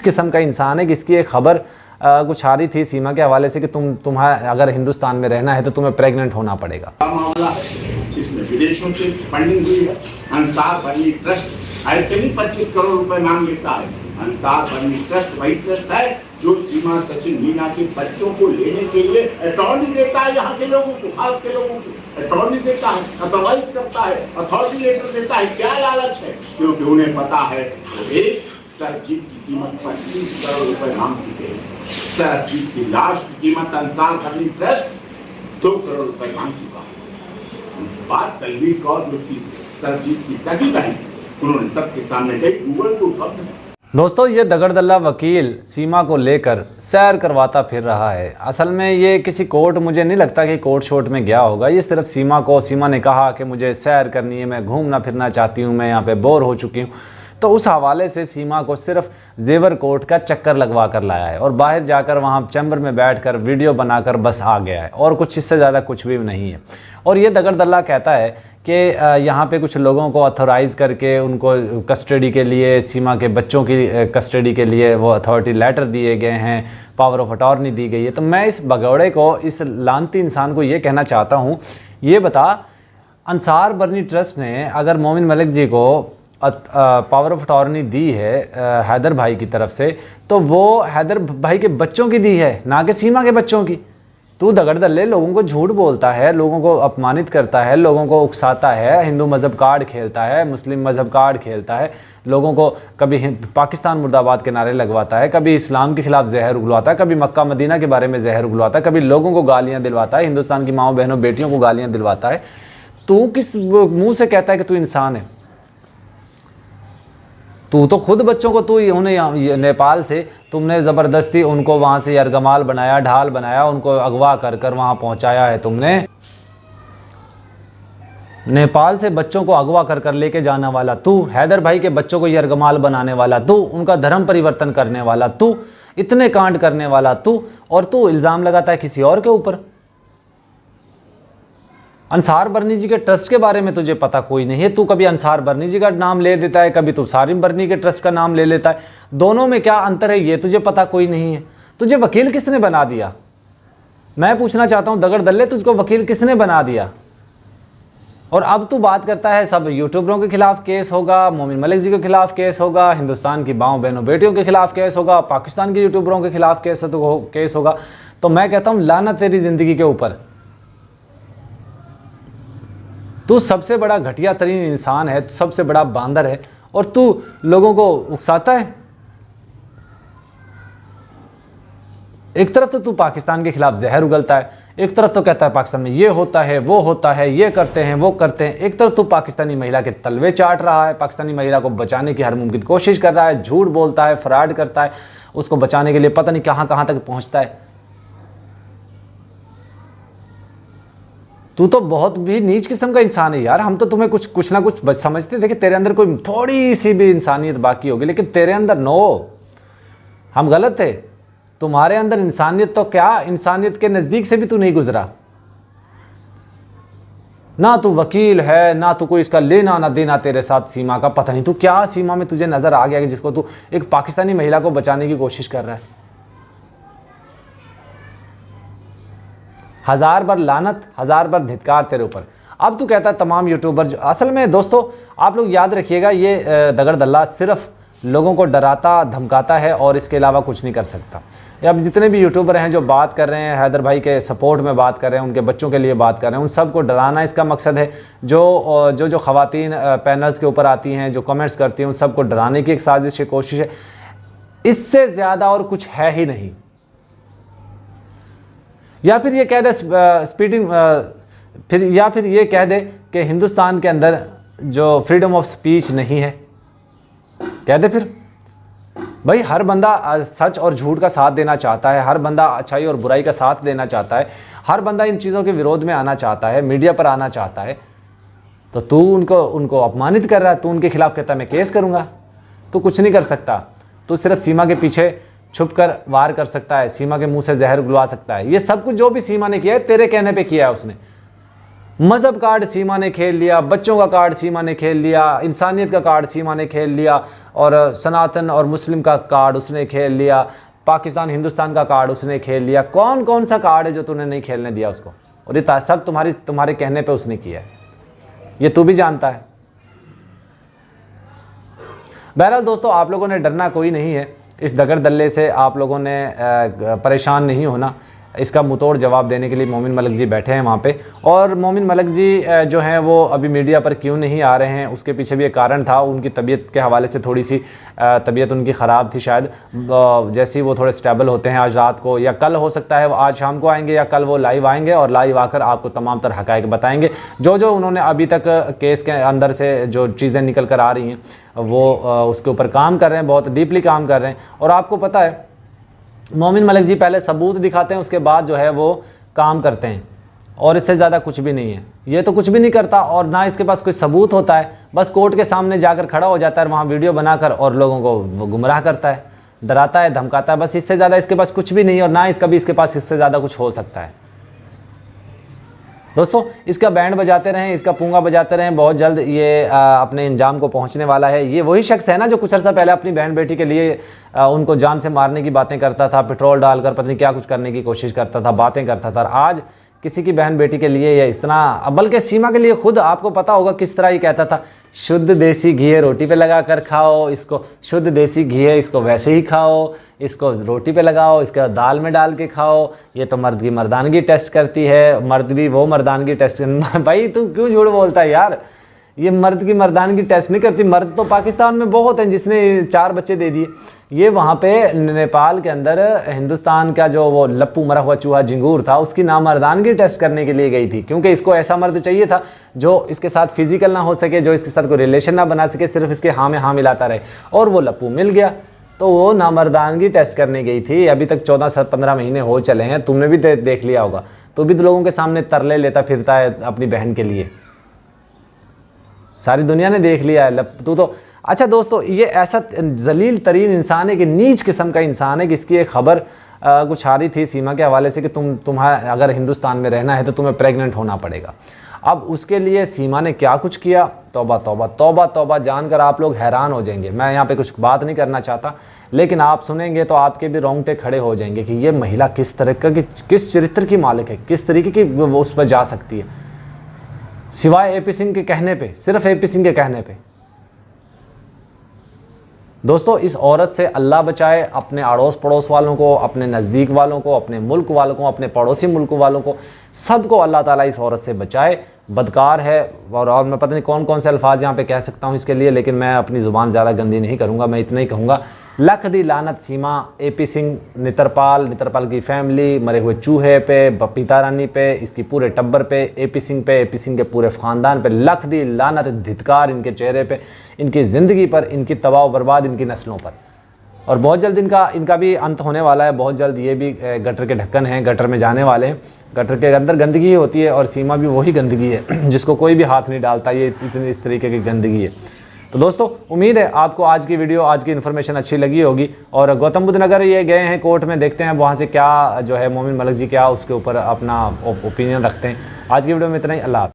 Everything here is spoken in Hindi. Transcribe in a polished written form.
किस्म का इंसान है कि इसकी एक खबर कुछ आ रही थी सीमा के हवाले से कि तुम्हारा अगर हिंदुस्तान में रहना है तो तुम्हें प्रेग्नेंट होना पड़ेगा। मामला है, इसमें विदेशों से फंडिंग हुई है। अंसार बर्नी ट्रस्ट ऐसे नहीं 25 करोड़ रुपए मांग लेता है। अंसार बर्नी ट्रस्ट वही ट्रस्ट है जो सीमा सचिन मीना के बच्चों को लेने के लिए अटॉर्नी देता है, यहाँ के लोगों को, भारत के लोगों को अटॉर्नी देता है, अथॉराइज करता है, अथॉरिटी लेटर देता है। क्या लालच है? क्योंकि उन्हें पता है तो एक सरजीत की कीमत 25 करोड़ रुपए मांग चुके हैं। सरजीत की लाश की कीमत अंसार बर्नी ट्रस्ट 2 करोड़ रुपए मांग चुका है। बात तलवीर कौर जो उसकी सरजीत की सगी बहन, उन्होंने सबके सामने कही, गूगल को उपलब्ध है। दोस्तों, ये दगड़दल्ला वकील सीमा को लेकर सैर करवाता फिर रहा है। असल में ये किसी कोर्ट, मुझे नहीं लगता कि कोर्ट शोर्ट में गया होगा। ये सिर्फ सीमा ने कहा कि मुझे सैर करनी है, मैं घूमना फिरना चाहती हूँ, मैं यहाँ पे बोर हो चुकी हूँ, तो उस हवाले से सीमा को सिर्फ जेवर कोर्ट का चक्कर लगवा कर लाया है और बाहर जाकर वहाँ चैम्बर में बैठकर वीडियो बनाकर बस आ गया है और कुछ इससे ज़्यादा कुछ भी नहीं है। और ये दगड़दल्ला कहता है कि यहाँ पे कुछ लोगों को अथोराइज़ करके उनको कस्टडी के लिए, सीमा के बच्चों की कस्टडी के लिए वो अथॉरिटी लेटर दिए गए हैं, पावर ऑफ अटॉर्नी दी गई है। तो मैं इस भगौड़े को, इस लानती इंसान को ये कहना चाहता हूँ, ये बता, अंसार बर्नी ट्रस्ट ने अगर मोमिन मलिक जी को पावर ऑफ अटॉर्नी दी है हैदर भाई की तरफ से, तो वो हैदर भाई के बच्चों की दी है, ना कि सीमा के बच्चों की। तू दगड़दल्ले लोगों को झूठ बोलता है, लोगों को अपमानित करता है, लोगों को उकसाता है, हिंदू मज़हब कार्ड खेलता है, मुस्लिम मज़हब कार्ड खेलता है, लोगों को कभी पाकिस्तान मुर्दाबाद के नारे लगवाता है, कभी इस्लाम के खिलाफ जहर उगलवाता है, कभी मक्का मदीना के बारे में जहर उगलवाता है, कभी लोगों को गालियाँ दिलवाता है, हिंदुस्तान की माओ बहनों बेटियों को गालियाँ दिलवाता है। तू किस मुँह से कहता है कि तू इंसान है? तू तो खुद बच्चों को, तू उन्हें नेपाल से तुमने ज़बरदस्ती उनको वहाँ से यरगमाल बनाया, ढाल बनाया, उनको अगवा कर वहाँ पहुँचाया है तुमने। नेपाल से बच्चों को अगवा कर लेके जाने वाला तू, हैदर भाई के बच्चों को यरगमाल बनाने वाला तू, उनका धर्म परिवर्तन करने वाला तू, इतने कांड करने वाला तू, और तू इल्ज़ाम लगाता है किसी और के ऊपर। अंसार बर्नी जी के ट्रस्ट के बारे में तुझे पता कोई नहीं है। तू कभी अंसार बर्नी जी का नाम ले देता है, कभी तू सारिम बर्नी के ट्रस्ट का नाम ले लेता है। दोनों में क्या अंतर है ये तुझे पता कोई नहीं है। तुझे वकील किसने बना दिया? मैं पूछना चाहता हूँ दगड़दल्ले, तुझको वकील किसने बना दिया? और अब तू बात करता है सब यूट्यूबरों के खिलाफ केस होगा, मोमिन मलिक जी के खिलाफ केस होगा, हिंदुस्तान की माओ बहनों बेटियों के खिलाफ केस होगा, पाकिस्तान के यूट्यूबरों के खिलाफ केस होगा। तो मैं कहता हूँ लानत तेरी ज़िंदगी के ऊपर। तू सबसे बड़ा घटिया तरीन इंसान है, तू सबसे बड़ा बांदर है, और तू लोगों को उकसाता है। एक तरफ तो तू पाकिस्तान के खिलाफ जहर उगलता है, एक तरफ तो कहता है पाकिस्तान में ये होता है, वो होता है, ये करते हैं, वो करते हैं। एक तरफ तू पाकिस्तानी महिला के तलवे चाट रहा है, पाकिस्तानी महिला को बचाने की हर मुमकिन कोशिश कर रहा है, झूठ बोलता है, फ्रॉड करता है, उसको बचाने के लिए पता नहीं कहाँ कहाँ तक पहुँचता है। तू तो बहुत भी नीच किस्म का इंसान है यार। हम तो तुम्हें कुछ ना कुछ समझते थे कि तेरे अंदर कोई थोड़ी सी भी इंसानियत बाकी होगी, लेकिन तेरे अंदर नो, हम गलत थे। तुम्हारे अंदर इंसानियत तो क्या, इंसानियत के नज़दीक से भी तू नहीं गुजरा। ना तू वकील है, ना तू कोई इसका लेना ना देना तेरे साथ सीमा का। पता नहीं तू क्या सीमा में तुझे नज़र आ गया कि जिसको तू एक पाकिस्तानी महिला को बचाने की कोशिश कर रहा है। 1000 बार लानत, 1000 बार धिक्कार तेरे ऊपर। अब तू कहता है तमाम यूट्यूबर, असल में दोस्तों आप लोग याद रखिएगा, ये दगड़दल्ला सिर्फ लोगों को डराता धमकाता है और इसके अलावा कुछ नहीं कर सकता। अब जितने भी यूट्यूबर हैं जो बात कर रहे हैं, हैदर भाई के सपोर्ट में बात कर रहे हैं, उनके बच्चों के लिए बात कर रहे हैं, उन सबको डराना इसका मकसद है। जो ख़वातीन पैनल्स के ऊपर आती हैं, जो कमेंट्स करती हैं, उन सबको डराने की एक साजिश, कोशिश है। इससे ज़्यादा और कुछ है ही नहीं। या फिर ये कह दे फिर ये कह दे कि हिंदुस्तान के अंदर जो फ्रीडम ऑफ स्पीच नहीं है, कह दे फिर। भाई हर बंदा सच और झूठ का साथ देना चाहता है, हर बंदा अच्छाई और बुराई का साथ देना चाहता है, हर बंदा इन चीज़ों के विरोध में आना चाहता है, मीडिया पर आना चाहता है। तो तू उनको अपमानित कर रहा है, तू उनके खिलाफ कहता है मैं केस करूँगा। तू कुछ नहीं कर सकता, तू सिर्फ सीमा के पीछे छुप कर वार कर सकता है, सीमा के मुंह से जहर उगलवा सकता है। ये सब कुछ जो भी सीमा ने किया है तेरे कहने पे किया है उसने। मज़हब कार्ड सीमा ने खेल लिया, बच्चों का कार्ड सीमा ने खेल लिया, इंसानियत का कार्ड सीमा ने खेल लिया, और सनातन और मुस्लिम का कार्ड उसने खेल लिया, पाकिस्तान हिंदुस्तान का कार्ड उसने खेल लिया। कौन कौन सा कार्ड है जो तूने नहीं खेलने दिया उसको? और ये सब तुम्हारे कहने पे उसने किया है, ये तू भी जानता है। बहरहाल दोस्तों, आप लोगों ने डरना कोई नहीं है, इस दगड़ दल्ले से आप लोगों ने परेशान नहीं होना। इसका मुंहतोड़ जवाब देने के लिए मोमिन मलिक जी बैठे हैं वहाँ पे। और मोमिन मलिक जी जो हैं वो अभी मीडिया पर क्यों नहीं आ रहे हैं, उसके पीछे भी एक कारण था। उनकी तबीयत के हवाले से थोड़ी सी तबीयत उनकी ख़राब थी शायद। जैसे ही वो थोड़े स्टेबल होते हैं, आज रात को या कल हो सकता है, आज शाम को आएंगे या कल वो लाइव आएंगे और लाइव आकर आपको तमाम तरह हक़ाइक़ बताएंगे। जो जो उन्होंने अभी तक केस के अंदर से जो चीज़ें निकल कर आ रही हैं वो उसके ऊपर काम कर रहे हैं, बहुत डीपली काम कर रहे हैं। और आपको पता है मोमिन मलिक जी पहले सबूत दिखाते हैं, उसके बाद जो है वो काम करते हैं, और इससे ज़्यादा कुछ भी नहीं है। ये तो कुछ भी नहीं करता और ना इसके पास कोई सबूत होता है, बस कोर्ट के सामने जाकर खड़ा हो जाता है वहाँ वीडियो बनाकर और लोगों को गुमराह करता है, डराता है, धमकाता है, बस इससे ज़्यादा इसके पास कुछ भी नहीं, और ना इसका भी इसके पास इससे ज़्यादा कुछ हो सकता है। दोस्तों, इसका बैंड बजाते रहें, इसका पूंगा बजाते रहें, बहुत जल्द ये अपने इंजाम को पहुंचने वाला है। ये वही शख्स है ना जो कुछ अर्सा पहले अपनी बहन बेटी के लिए उनको जान से मारने की बातें करता था, पेट्रोल डालकर पता नहीं क्या कुछ करने की कोशिश करता था, बातें करता था। और आज किसी की बहन बेटी के लिए या इतना, बल्कि सीमा के लिए खुद आपको पता होगा किस तरह ही कहता था, शुद्ध देसी घी है रोटी पे लगा कर खाओ, इसको शुद्ध देसी घी है इसको वैसे ही खाओ, इसको रोटी पे लगाओ, इसका दाल में डाल के खाओ, ये तो मर्द की मर्दानगी टेस्ट करती है, मर्द भी वो मर्दानगी टेस्ट भाई तू क्यों झूठ बोलता है यार? ये मर्द की मर्दानगी टेस्ट नहीं करती। मर्द तो पाकिस्तान में बहुत हैं जिसने 4 बच्चे दे दिए। ये वहाँ पे नेपाल के अंदर हिंदुस्तान का जो वो लप्पू मरा हुआ चूहा झिंगूर था, उसकी नामर्दानगी टेस्ट करने के लिए गई थी, क्योंकि इसको ऐसा मर्द चाहिए था जो इसके साथ फिजिकल ना हो सके, जो इसके साथ कोई रिलेशन ना बना सके, सिर्फ इसके हाँ में हाँ मिलाता रहे, और वो लप्पू मिल गया। तो वो नामर्दानगी टेस्ट करने गई थी। अभी तक 14-15 महीने हो चले हैं, तुमने भी देख लिया होगा। तो भी तो लोगों के सामने तरले लेता फिरता है अपनी बहन के लिए, सारी दुनिया ने देख लिया है। तू तो अच्छा दोस्तों, ये ऐसा जलील तरीन इंसान है कि नीच किस्म का इंसान है कि इसकी एक खबर कुछ आ रही थी सीमा के हवाले से कि तुम्हारा अगर हिंदुस्तान में रहना है तो तुम्हें प्रेग्नेंट होना पड़ेगा। अब उसके लिए सीमा ने क्या कुछ किया, तौबा तौबा तौबा तौबा, जानकर आप लोग हैरान हो जाएंगे। मैं यहाँ पे कुछ बात नहीं करना चाहता, लेकिन आप सुनेंगे तो आपके भी रोंगटे खड़े हो जाएंगे कि ये महिला किस तरह की, किस चरित्र की मालिक है, किस तरीके की वो उस पर जा सकती है, सिवाय एपी सिंह के कहने पे, सिर्फ एपी सिंह के कहने पे। दोस्तों, इस औरत से अल्लाह बचाए, अपने अड़ोस पड़ोस वालों को, अपने नज़दीक वालों को, अपने मुल्क वालों को, अपने पड़ोसी मुल्क वालों को, सबको अल्लाह ताला इस औरत से बचाए। बदकार है, और मैं पता नहीं कौन कौन से अल्फाज यहाँ पे कह सकता हूँ इसके लिए, लेकिन मैं अपनी ज़ुबान ज़्यादा गंदी नहीं करूँगा। मैं इतना ही कहूँगा, लख दी लानत सीमा, एपी सिंह, नितरपाल की फैमिली, मरे हुए चूहे पे, बपीता रानी पे, इसकी पूरे टब्बर पे, एपी सिंह पे, एपी सिंह के पूरे ख़ानदान पे लख दी लानत, धिक्कार इनके चेहरे पे, इनकी ज़िंदगी पर, इनकी तबाह व बर्बाद इनकी नस्लों पर। और बहुत जल्द इनका भी अंत होने वाला है। बहुत जल्द ये भी गटर के ढक्कन हैं, गटर में जाने वाले हैं। गटर के अंदर गंदगी होती है और सीमा भी वही गंदगी है जिसको कोई भी हाथ नहीं डालता, ये इतनी इस तरीके की गंदगी है। तो दोस्तों, उम्मीद है आपको आज की वीडियो, आज की इन्फॉर्मेशन अच्छी लगी होगी। और गौतम बुद्ध नगर ये गए हैं कोर्ट में, देखते हैं वहाँ से क्या जो है मोमिन मलिक जी क्या उसके ऊपर अपना ओपिनियन रखते हैं। आज की वीडियो में इतना ही। अल्लाह।